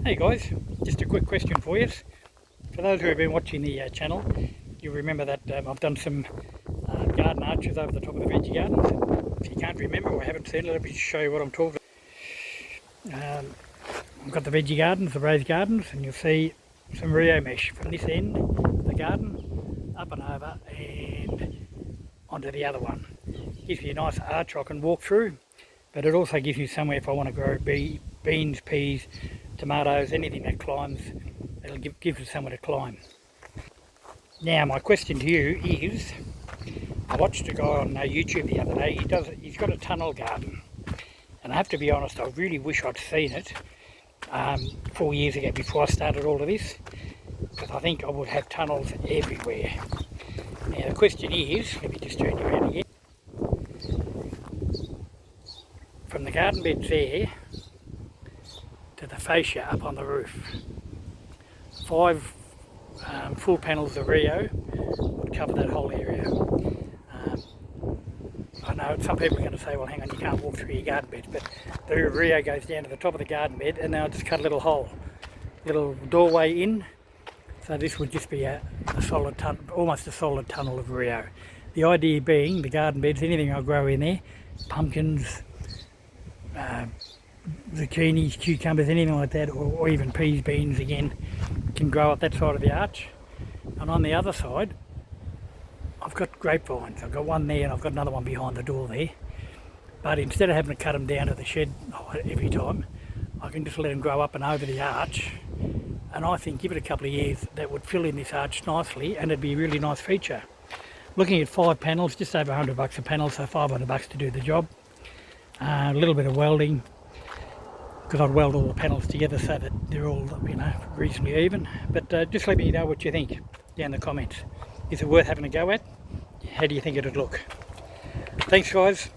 Hey guys, just a quick question for you. For those who have been watching the channel, you'll remember that I've done some garden arches over the top of the veggie gardens. If you can't remember or haven't seen it, let me just show you what I'm talking about. I've got the veggie gardens, the raised gardens, and you'll see some Rio mesh from this end of the garden up and over and onto the other one. Gives me a nice arch I can walk through, but it also gives me somewhere if I want to grow beans, peas, tomatoes, anything that climbs, it'll give us somewhere to climb. Now my question to you is, I watched a guy on YouTube the other day, he's got a tunnel garden, and I have to be honest, I really wish I'd seen it 4 years ago before I started all of this, because I think I would have tunnels everywhere. Now the question is, let me just turn you around again, from the garden beds there to the fascia up on the roof, 5 full panels of Rio would cover that whole area. I know some people are going to say, well hang on, you can't walk through your garden beds, but the Rio goes down to the top of the garden bed and then I'll just cut a little hole, little doorway in, so this would just be a solid tunnel, almost a solid tunnel of Rio. The idea being the garden beds, anything I grow in there, pumpkins, zucchinis, cucumbers, anything like that, or even peas, beans again, can grow up that side of the arch. And on the other side I've got grapevines. I've got one there and I've got another one behind the door there, but instead of having to cut them down to the shed every time, I can just let them grow up and over the arch, and I think give it a couple of years that would fill in this arch nicely and it'd be a really nice feature. Looking at 5 panels, just over $100 a panel, so $500 to do the job. A little bit of welding, because I'd weld all the panels together so that they're all, you know, reasonably even. But just let me know what you think down in the comments. Is it worth having a go at? How do you think it'd look? Thanks guys.